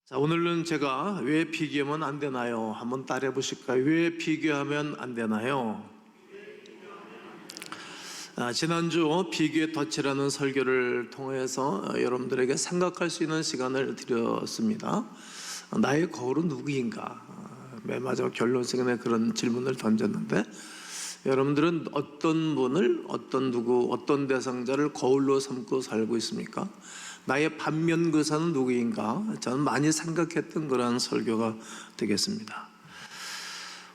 자, 오늘은 제가 왜 비교하면 안 되나요? 한번 따라해 보실까요? 왜 비교하면 안 되나요? 지난주 비교의 덫이라는 설교를 통해서 여러분들에게 생각할 수 있는 시간을 드렸습니다. 나의 거울은 누구인가? 맨 마지막 결론 시간에 그런 질문을 던졌는데, 여러분들은 어떤 분을, 어떤 대상자를 거울로 삼고 살고 있습니까? 나의 반면교사는 누구인가? 저는 많이 생각했던 그런 설교가 되겠습니다.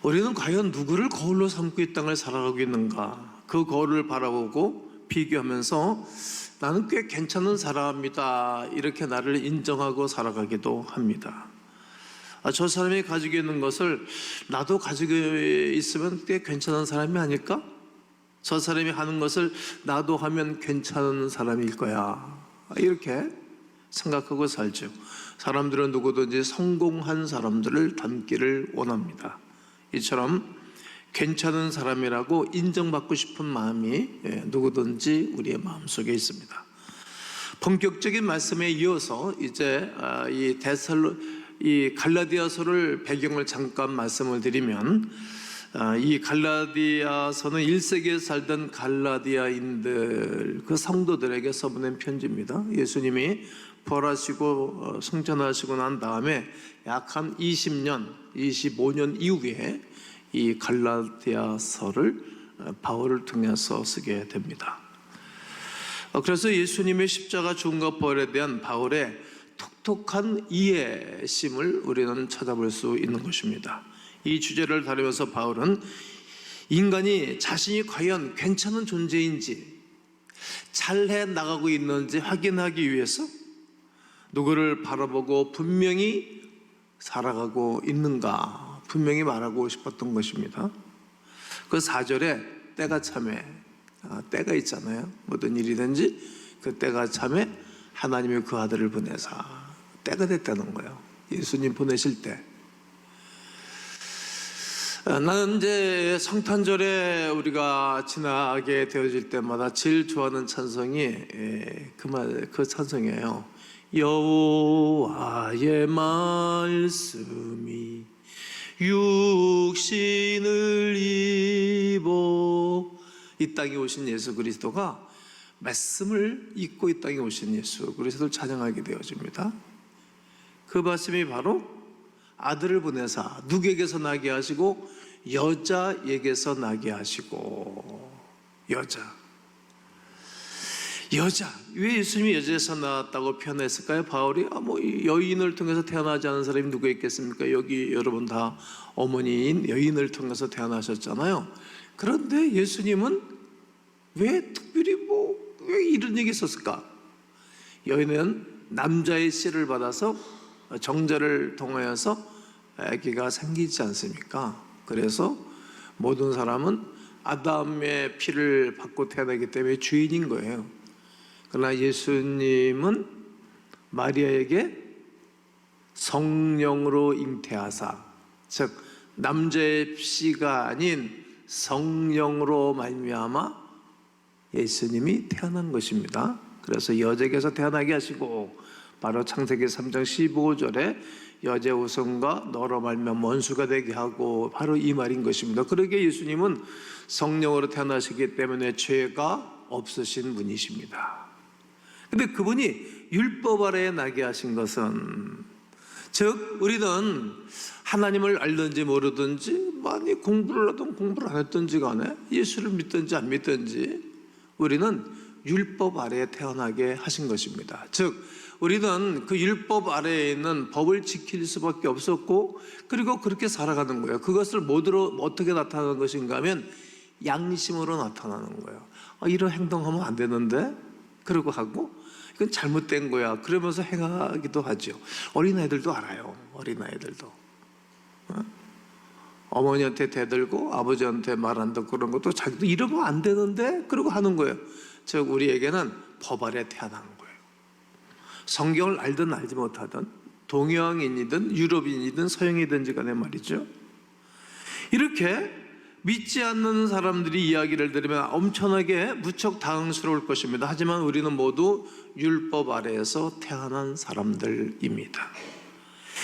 우리는 과연 누구를 거울로 삼고 이 땅을 살아가고 있는가? 그 거울을 바라보고 비교하면서 나는 꽤 괜찮은 사람이다, 이렇게 나를 인정하고 살아가기도 합니다. 저 사람이 가지고 있는 것을 나도 가지고 있으면 꽤 괜찮은 사람이 아닐까? 저 사람이 하는 것을 나도 하면 괜찮은 사람일 거야, 이렇게 생각하고 살죠. 사람들은 누구든지 성공한 사람들을 닮기를 원합니다. 이처럼 괜찮은 사람이라고 인정받고 싶은 마음이 누구든지 우리의 마음속에 있습니다. 본격적인 말씀에 이어서 이제 이 갈라디아서를 배경을 잠깐 말씀을 드리면, 이 갈라디아서는 1세기에 살던 갈라디아인들, 그 성도들에게 써보낸 편지입니다. 예수님이 부활하시고 승천하시고 난 다음에 약 한 20년, 25년 이후에 이 갈라디아서를 바울을 통해서 쓰게 됩니다. 그래서 예수님의 십자가 죽음과 부활에 대한 바울의 톡톡한 이해심을 우리는 찾아볼 수 있는 것입니다. 이 주제를 다루면서 바울은 인간이 자신이 과연 괜찮은 존재인지, 잘해 나가고 있는지 확인하기 위해서 누구를 바라보고 분명히 살아가고 있는가 분명히 말하고 싶었던 것입니다. 그 4절에 때가 참에, 때가 있잖아요. 모든 일이든지 그 때가 참에 하나님이 그 아들을 보내사, 때가 됐다는 거예요. 예수님 보내실 때. 나는 이제 성탄절에 우리가 지나게 되어질 때마다 제일 좋아하는 찬송이 그 찬송이에요. 여호와의 말씀이 육신을 입어, 이 땅에 오신 예수 그리스도가 말씀을 입고 이 땅에 오신 예수 그리스도를 찬양하게 되어집니다. 그 말씀이 바로 아들을 보내사 누구에게서 나게 하시고 여자에게서 나게 하시고. 여자, 왜 예수님이 여자에서 나왔다고 표현했을까요? 바울이 여인을 통해서 태어나지 않은 사람이 누가 있겠습니까? 여기 여러분 다 어머니인 여인을 통해서 태어나셨잖아요. 그런데 예수님은 왜 특별히 왜 이런 얘기 썼을까? 여인은 남자의 씨를 받아서 정자를 통하여서 아기가 생기지 않습니까? 그래서 모든 사람은 아담의 피를 받고 태어나기 때문에 주인인 거예요. 그러나 예수님은 마리아에게 성령으로 잉태하사, 즉 남자의 씨가 아닌 성령으로 말미암아 예수님이 태어난 것입니다. 그래서 여자에게서 태어나게 하시고, 바로 창세기 3장 15절에 여자의 후손과 너로 말미암아 원수가 되게 하고, 바로 이 말인 것입니다. 그러게 예수님은 성령으로 태어나시기 때문에 죄가 없으신 분이십니다. 근데 그분이 율법 아래에 나게 하신 것은, 즉 우리는 하나님을 알든지 모르든지, 많이 공부를 하든 공부를 안 했든지 간에, 예수를 믿든지 안 믿든지 우리는 율법 아래에 태어나게 하신 것입니다. 즉 우리는 그 율법 아래에 있는 법을 지킬 수밖에 없었고, 그리고 그렇게 살아가는 거예요. 그것을 뭐로 어떻게 나타나는 것인가 하면 양심으로 나타나는 거예요. 이런 행동하면 안 되는데, 그러고 하고, 이건 잘못된 거야, 그러면서 행하기도 하죠. 어린아이들도 알아요. 어린아이들도 어머니한테 대들고 아버지한테 말 안 듣고 그런 것도 자기도 이러면 안 되는데 그러고 하는 거예요. 즉 우리에게는 법 아래 태어난 거예요. 성경을 알든 알지 못하든, 동양인이든 유럽인이든 서양이든지 간에 말이죠. 이렇게 믿지 않는 사람들이 이야기를 들으면 엄청나게 무척 당황스러울 것입니다. 하지만 우리는 모두 율법 아래에서 태어난 사람들입니다.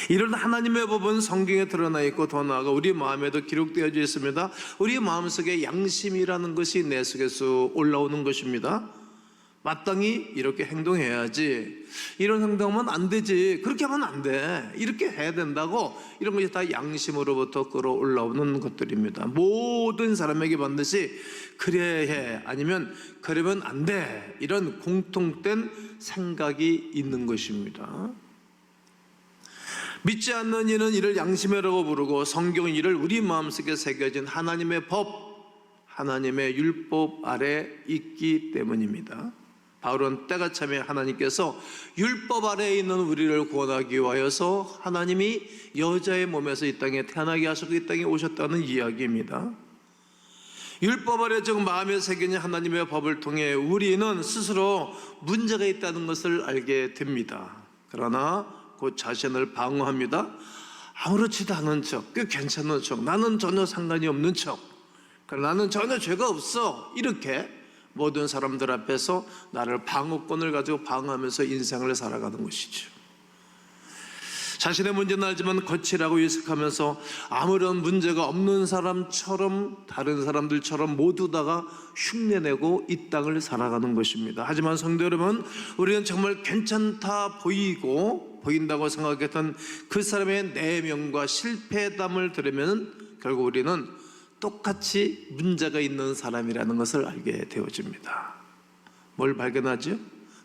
이런 하나님의 법은 성경에 드러나 있고 더 나아가 우리 마음에도 기록되어 있습니다. 우리 마음속에 양심이라는 것이 내 속에서 올라오는 것입니다. 마땅히 이렇게 행동해야지, 이런 행동하면 안 되지, 그렇게 하면 안 돼, 이렇게 해야 된다고, 이런 것이 다 양심으로부터 끌어올라오는 것들입니다. 모든 사람에게 반드시 그래야 해, 아니면 그러면 안 돼, 이런 공통된 생각이 있는 것입니다. 믿지 않는 이는 이를 양심이라고 부르고 성경은 이를 우리 마음속에 새겨진 하나님의 법, 하나님의 율법 아래 있기 때문입니다. 바울은 때가 차면 하나님께서 율법 아래에 있는 우리를 구원하기 위하여서 하나님이 여자의 몸에서 이 땅에 태어나게 하시고 이 땅에 오셨다는 이야기입니다. 율법 아래 즉 마음에 새겨진 하나님의 법을 통해 우리는 스스로 문제가 있다는 것을 알게 됩니다. 그러나 그 자신을 방어합니다. 아무렇지도 않은 척, 꽤 괜찮은 척, 나는 전혀 상관이 없는 척, 나는 전혀 죄가 없어, 이렇게 모든 사람들 앞에서 나를 방어권을 가지고 방어하면서 인생을 살아가는 것이죠. 자신의 문제는 알지만 거칠하고 유식하면서 아무런 문제가 없는 사람처럼, 다른 사람들처럼 모두 다가 흉내내고 이 땅을 살아가는 것입니다. 하지만 성도 여러분, 우리는 정말 괜찮다 보인다고 생각했던 그 사람의 내면과 실패담을 들으면 결국 우리는 똑같이 문제가 있는 사람이라는 것을 알게 되어집니다. 뭘 발견하죠?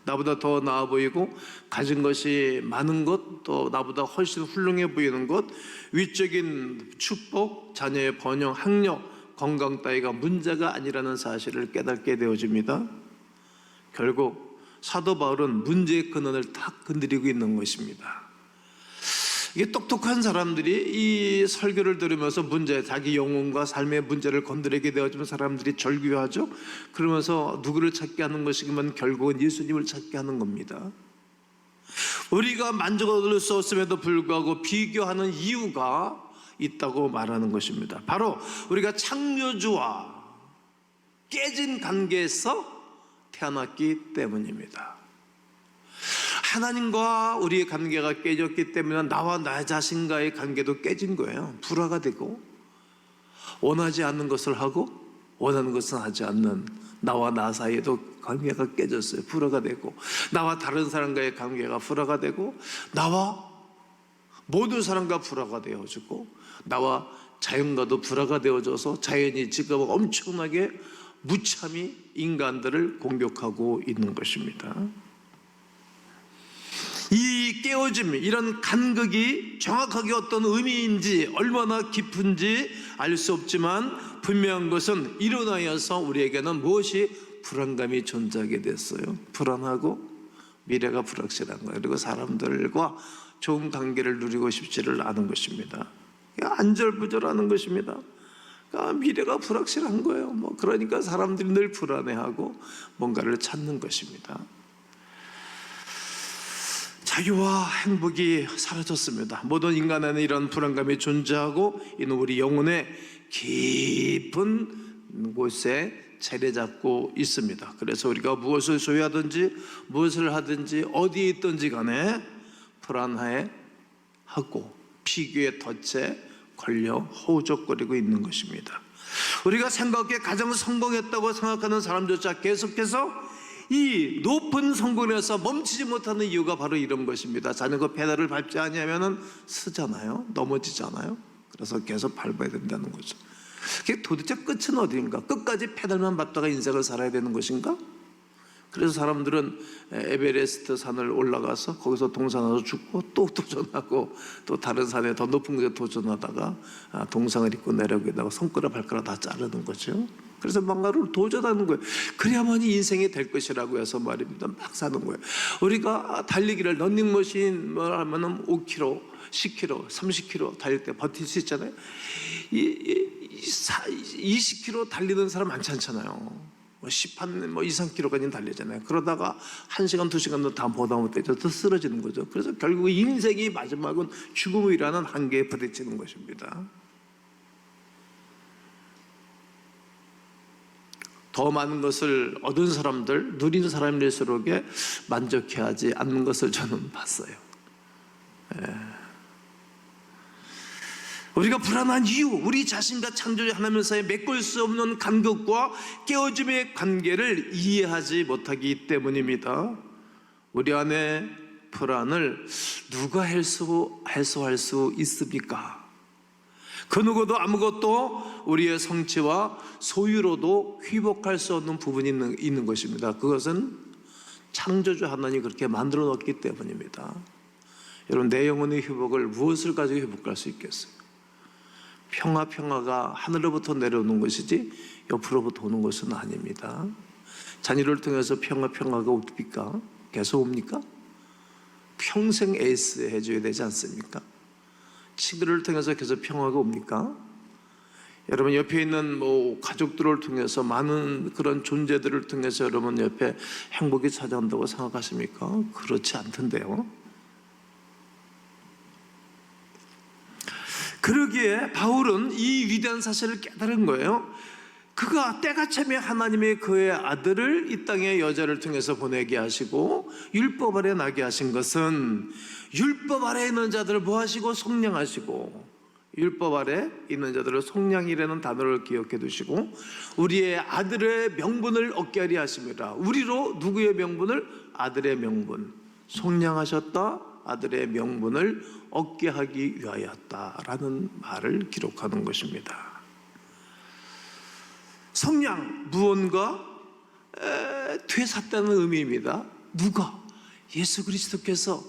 나보다 더 나아 보이고 가진 것이 많은 것, 또 나보다 훨씬 훌륭해 보이는 것, 위적인 축복, 자녀의 번영, 학력, 건강 따위가 문제가 아니라는 사실을 깨닫게 되어집니다. 결국 사도 바울은 문제의 근원을 탁 건드리고 있는 것입니다. 이게 똑똑한 사람들이 이 설교를 들으면서 자기 영혼과 삶의 문제를 건드리게 되어지면 사람들이 절규하죠. 그러면서 누구를 찾게 하는 것이기만 결국은 예수님을 찾게 하는 겁니다. 우리가 만족을 얻을 수 없음에도 불구하고 비교하는 이유가 있다고 말하는 것입니다. 바로 우리가 창조주와 깨진 관계에서 태어났기 때문입니다. 하나님과 우리의 관계가 깨졌기 때문에 나와 나 자신과의 관계도 깨진 거예요. 불화가 되고 원하지 않는 것을 하고 원하는 것은 하지 않는 나와 나 사이에도 관계가 깨졌어요. 불화가 되고 나와 다른 사람과의 관계가 불화가 되고 나와 모든 사람과 불화가 되어지고 나와 자연과도 불화가 되어져서 자연이 지금 엄청나게 무참히 인간들을 공격하고 있는 것입니다. 이 깨어짐, 이런 간극이 정확하게 어떤 의미인지 얼마나 깊은지 알 수 없지만 분명한 것은 일어나여서 우리에게는 무엇이 불안감이 존재하게 됐어요. 불안하고 미래가 불확실한 거예요. 그리고 사람들과 좋은 관계를 누리고 싶지를 않은 것입니다. 안절부절하는 것입니다. 미래가 불확실한 거예요. 그러니까 사람들이 늘 불안해하고 뭔가를 찾는 것입니다. 자유와 행복이 사라졌습니다. 모든 인간 안에 이런 불안감이 존재하고 이는 우리 영혼의 깊은 곳에 자리 잡고 있습니다. 그래서 우리가 무엇을 소유하든지 무엇을 하든지 어디에 있든지 간에 불안해하고 비교의 덫에 걸려 허우적거리고 있는 것입니다. 우리가 생각해 가장 성공했다고 생각하는 사람조차 계속해서 이 높은 성공에서 멈추지 못하는 이유가 바로 이런 것입니다. 자전거 페달을 밟지 않으면 쓰잖아요. 넘어지잖아요. 그래서 계속 밟아야 된다는 거죠. 도대체 끝은 어디인가? 끝까지 페달만 밟다가 인생을 살아야 되는 것인가? 그래서 사람들은 에베레스트 산을 올라가서 거기서 동상에서 죽고 또 도전하고 또 다른 산에 더 높은 곳에 도전하다가 동상을 입고 내려오게다가 손가락 발가락 다 자르는 거죠. 그래서 뭔가를 도전하는 거예요. 그래야만이 인생이 될 것이라고 해서 말입니다. 막 사는 거예요. 우리가 달리기를 런닝머신 하면은 5km, 10km, 30km 달릴 때 버틸 수 있잖아요. 20km 달리는 사람 많지 않잖아요. 2, 3km까지는 달리잖아요. 그러다가 1시간, 2시간도 다 보다 못해서 또 쓰러지는 거죠. 그래서 결국 인생이 마지막은 죽음이라는 한계에 부딪히는 것입니다. 더 많은 것을 얻은 사람들, 누린 사람일수록에 만족해하지 않는 것을 저는 봤어요. 우리가 불안한 이유, 우리 자신과 창조주 하나님 사이에 메꿀 수 없는 간격과 깨어짐의 관계를 이해하지 못하기 때문입니다. 우리 안에 불안을 누가 해소할 수 있습니까? 그 누구도 아무것도 우리의 성취와 소유로도 회복할 수 없는 부분이 있는 것입니다. 그것은 창조주 하나님이 그렇게 만들어 놓았기 때문입니다. 여러분, 내 영혼의 회복을 무엇을 가지고 회복할 수 있겠어요? 평화가 하늘로부터 내려오는 것이지 옆으로부터 오는 것은 아닙니다. 자녀를 통해서 평화가 옵니까? 계속 옵니까? 평생 에이스 해줘야 되지 않습니까? 친구를 통해서 계속 평화가 옵니까? 여러분, 옆에 있는 가족들을 통해서, 많은 그런 존재들을 통해서 여러분 옆에 행복이 찾아온다고 생각하십니까? 그렇지 않던데요. 그러기에 바울은 이 위대한 사실을 깨달은 거예요. 그가 때가 차면 하나님이 그의 아들을 이 땅의 여자를 통해서 보내게 하시고 율법 아래 나게 하신 것은 율법 아래 있는 자들을 뭐 하시고? 속량하시고, 율법 아래 있는 자들을 속량이라는 단어를 기억해 두시고 우리의 아들의 명분을 얻게 하려 하십니다. 우리로 누구의 명분을? 아들의 명분, 속량하셨다, 아들의 명분을 얻게 하기 위하였다라는 말을 기록하는 것입니다. 속량, 무언가 되샀다는 의미입니다. 누가? 예수 그리스도께서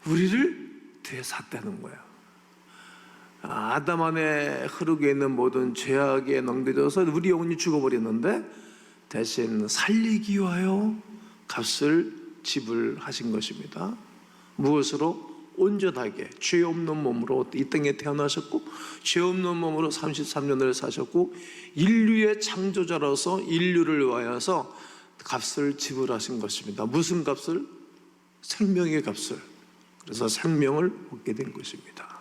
우리를 되샀다는 거예요. 아담 안에 흐르고 있는 모든 죄악에 넘겨져서 우리 영혼이 죽어버렸는데 대신 살리기 위하여 값을 지불하신 것입니다. 무엇으로? 온전하게 죄 없는 몸으로 이 땅에 태어나셨고 죄 없는 몸으로 33년을 사셨고 인류의 창조자로서 인류를 위하여서 값을 지불하신 것입니다. 무슨 값을? 생명의 값을. 그래서 생명을 얻게 된 것입니다.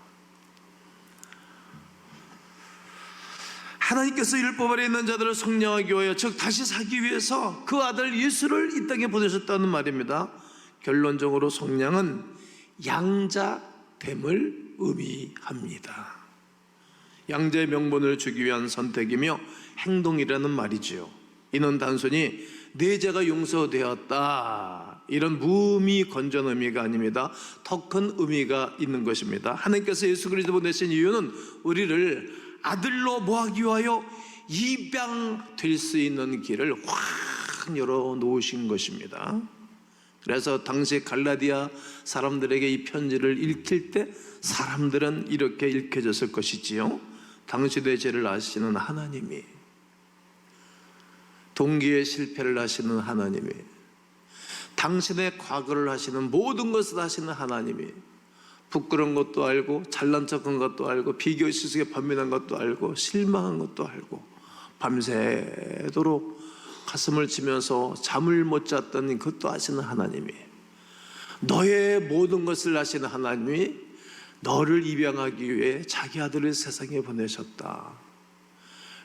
하나님께서 율법 아래 있는 자들을 속량하기 위하여, 즉 다시 사기 위해서 그 아들 예수를 이 땅에 보내셨다는 말입니다. 결론적으로 속량은 양자됨을 의미합니다. 양자의 명분을 주기 위한 선택이며 행동이라는 말이지요. 이는 단순히 내 죄가 용서되었다 이런 무의미 건전 의미가 아닙니다. 더 큰 의미가 있는 것입니다. 하나님께서 예수 그리스도 보내신 이유는 우리를 아들로 모하기 위하여 입양될 수 있는 길을 확 열어놓으신 것입니다. 그래서 당시 갈라디아 사람들에게 이 편지를 읽힐 때 사람들은 이렇게 읽혀졌을 것이지요. 당신의 죄를 아시는 하나님이, 동기의 실패를 아시는 하나님이, 당신의 과거를 하시는 모든 것을 아시는 하나님이, 부끄러운 것도 알고 잘난 척한 것도 알고 비교 시속에 반면한 것도 알고 실망한 것도 알고 밤새도록 가슴을 치면서 잠을 못 잤던 그것도 아시는 하나님이, 너의 모든 것을 아시는 하나님이 너를 입양하기 위해 자기 아들을 세상에 보내셨다.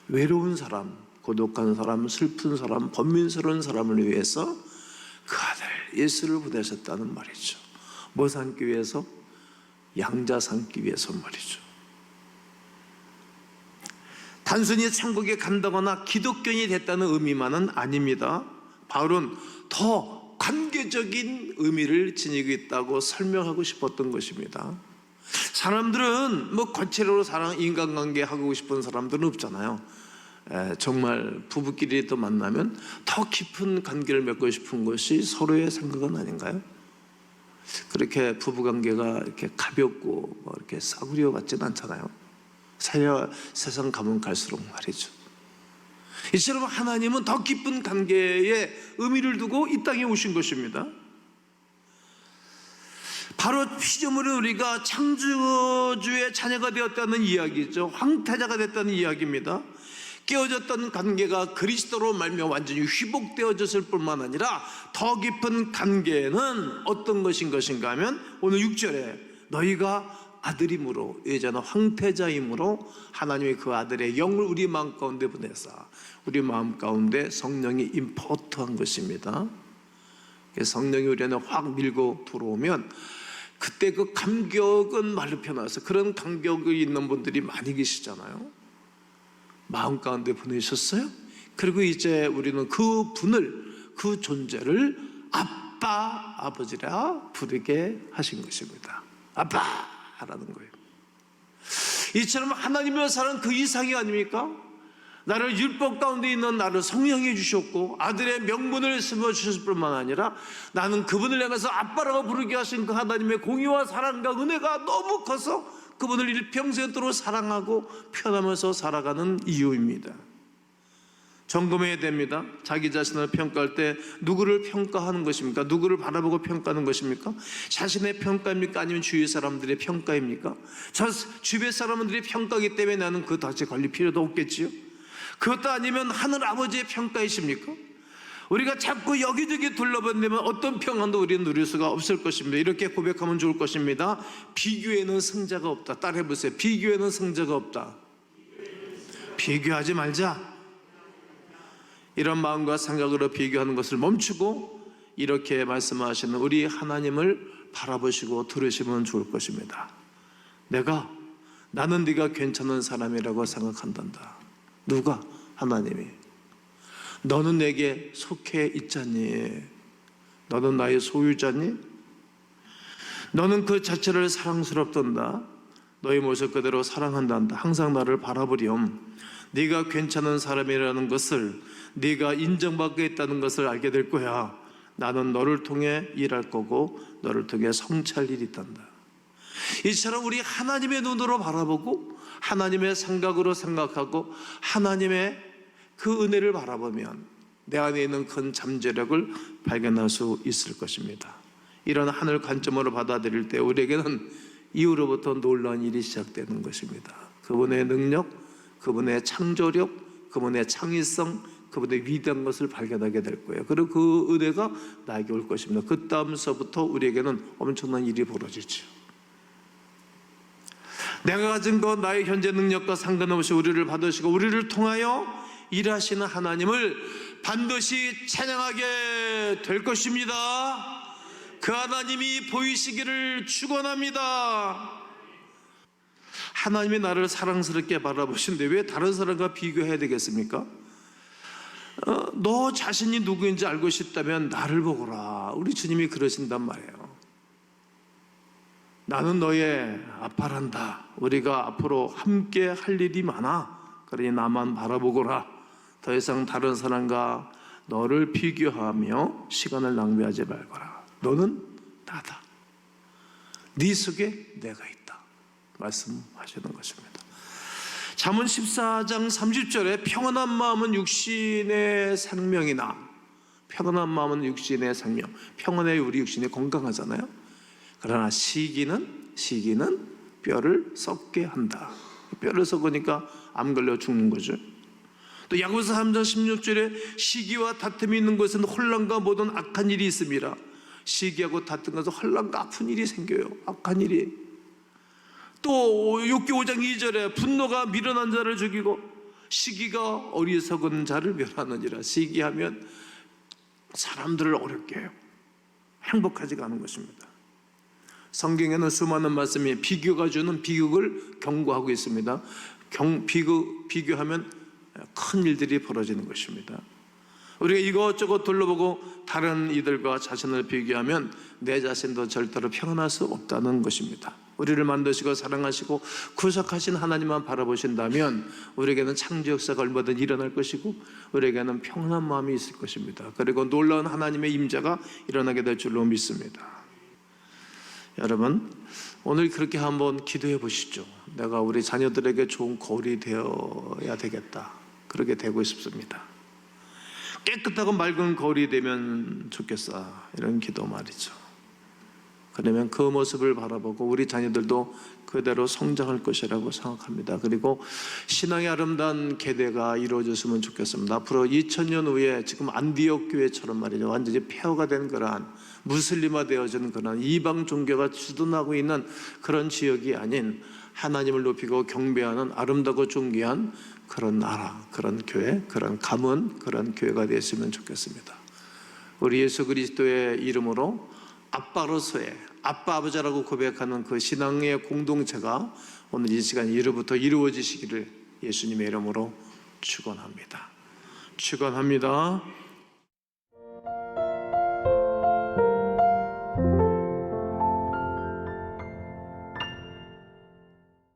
외로운 사람, 고독한 사람, 슬픈 사람, 번민스러운 사람을 위해서 그 아들 예수를 보내셨다는 말이죠. 뭐 삼기 위해서? 양자 삼기 위해서 말이죠. 단순히 천국에 간다거나 기독교인이 됐다는 의미만은 아닙니다. 바울은 더 관계적인 의미를 지니고 있다고 설명하고 싶었던 것입니다. 사람들은 거체로 인간관계 하고 싶은 사람들은 없잖아요. 정말 부부끼리 만나면 더 깊은 관계를 맺고 싶은 것이 서로의 생각은 아닌가요? 그렇게 부부관계가 이렇게 가볍고 이렇게 싸구려 같지는 않잖아요. 세상 가면 갈수록 말이죠. 이처럼 하나님은 더 깊은 관계에 의미를 두고 이 땅에 오신 것입니다. 바로 피조물은 우리가 창조주의 자녀가 되었다는 이야기죠. 황태자가 됐다는 이야기입니다. 깨어졌던 관계가 그리스도로 말미암아 완전히 회복되어졌을 뿐만 아니라 더 깊은 관계는 어떤 것인가 하면 오늘 6절에 너희가 아들임으로, 예전에 황태자임으로 하나님의 그 아들의 영을 우리 마음 가운데 보내사 우리 마음 가운데 성령이 임포트한 것입니다. 성령이 우리 안에 확 밀고 들어오면 그때 그 감격은 말로 표현해서 그런 감격이 있는 분들이 많이 계시잖아요. 마음 가운데 보내셨어요. 그리고 이제 우리는 그 분을, 그 존재를 아빠, 아버지라 부르게 하신 것입니다. 아빠라는 거예요. 이처럼 하나님의 사랑 그 이상이 아닙니까? 나를 율법 가운데 있는 나를 성령해 주셨고 아들의 명분을 심어 주셨을 뿐만 아니라 나는 그분을 향해서 아빠라고 부르게 하신 그 하나님의 공의와 사랑과 은혜가 너무 커서 그분을 일평생도록 사랑하고 편하면서 살아가는 이유입니다. 점검해야 됩니다. 자기 자신을 평가할 때 누구를 평가하는 것입니까? 누구를 바라보고 평가하는 것입니까? 자신의 평가입니까? 아니면 주위 사람들의 평가입니까? 저 주변 사람들의 평가이기 때문에 나는 그 덫에 걸릴 필요도 없겠지요. 그것도 아니면 하늘 아버지의 평가이십니까? 우리가 자꾸 여기저기 둘러본다면 어떤 평안도 우리는 누릴 수가 없을 것입니다. 이렇게 고백하면 좋을 것입니다. 비교에는 승자가 없다. 따라해보세요. 비교에는 승자가 없다. 비교하지 말자. 이런 마음과 생각으로 비교하는 것을 멈추고 이렇게 말씀하시는 우리 하나님을 바라보시고 들으시면 좋을 것입니다. 나는 네가 괜찮은 사람이라고 생각한단다. 누가? 하나님이. 너는 내게 속해 있잖니? 너는 나의 소유자니? 너는 그 자체를 사랑스럽단다. 너의 모습 그대로 사랑한단다. 항상 나를 바라보렴. 네가 괜찮은 사람이라는 것을, 네가 인정받게 있다는 것을 알게 될 거야. 나는 너를 통해 일할 거고 너를 통해 성취할 일이 있단다. 이처럼 우리 하나님의 눈으로 바라보고 하나님의 생각으로 생각하고 하나님의 그 은혜를 바라보면 내 안에 있는 큰 잠재력을 발견할 수 있을 것입니다. 이런 하늘 관점으로 받아들일 때 우리에게는 이후로부터 놀라운 일이 시작되는 것입니다. 그분의 능력, 그분의 창조력, 그분의 창의성, 그분의 위대한 것을 발견하게 될 거예요. 그리고 그 은혜가 나에게 올 것입니다. 그 다음서부터 우리에게는 엄청난 일이 벌어지죠. 내가 가진 것, 나의 현재 능력과 상관없이 우리를 받으시고 우리를 통하여 일하시는 하나님을 반드시 찬양하게 될 것입니다. 그 하나님이 보이시기를 축원합니다. 하나님이 나를 사랑스럽게 바라보시는데 왜 다른 사람과 비교해야 되겠습니까? 너 자신이 누구인지 알고 싶다면 나를 보거라. 우리 주님이 그러신단 말이에요. 나는 너의 아빠란다. 우리가 앞으로 함께 할 일이 많아. 그러니 나만 바라보거라. 더 이상 다른 사람과 너를 비교하며 시간을 낭비하지 말거라. 너는 나다. 네 속에 내가 있다. 말씀하시는 것입니다. 잠언 14장 30절에 평안한 마음은 육신의 생명이나, 평안한 마음은 육신의 생명. 평안해 우리 육신이 건강하잖아요. 그러나 시기는 뼈를 썩게 한다. 뼈를 썩으니까 암 걸려 죽는 거죠. 또 야고보서 3장 16절에 시기와 다툼이 있는 곳에는 혼란과 모든 악한 일이 있습니다. 시기하고 다툰 것은 혼란과 아픈 일이 생겨요. 악한 일이. 또 욥기 5장 2절에 분노가 미련한 자를 죽이고 시기가 어리석은 자를 멸하느니라. 시기하면 사람들을 어렵게 해요. 행복하지가 않은 것입니다. 성경에는 수많은 말씀이 비교가 주는 비극을 경고하고 있습니다. 비교하면 큰 일들이 벌어지는 것입니다. 우리가 이것저것 둘러보고 다른 이들과 자신을 비교하면 내 자신도 절대로 평안할 수 없다는 것입니다. 우리를 만드시고 사랑하시고 구속하신 하나님만 바라보신다면 우리에게는 창조 역사가 얼마든 일어날 것이고 우리에게는 평안한 마음이 있을 것입니다. 그리고 놀라운 하나님의 임재가 일어나게 될 줄로 믿습니다. 여러분, 오늘 그렇게 한번 기도해 보시죠. 내가 우리 자녀들에게 좋은 거울이 되어야 되겠다. 그렇게 되고 싶습니다. 깨끗하고 맑은 거울이 되면 좋겠어. 이런 기도 말이죠. 그러면 그 모습을 바라보고 우리 자녀들도 그대로 성장할 것이라고 생각합니다. 그리고 신앙의 아름다운 계대가 이루어졌으면 좋겠습니다. 앞으로 2000년 후에 지금 안디옥 교회처럼 말이죠, 완전히 폐허가 된 그러한 무슬림화 되어진 그런 이방 종교가 주둔하고 있는 그런 지역이 아닌 하나님을 높이고 경배하는 아름다고 존귀한 그런 나라, 그런 교회, 그런 가문, 그런 교회가 되었으면 좋겠습니다. 우리 예수 그리스도의 이름으로 아빠로서의 아빠 아버지라고 고백하는 그 신앙의 공동체가 오늘 이 시간 이후부터 이루어지시기를 예수님의 이름으로 축원합니다. 축원합니다.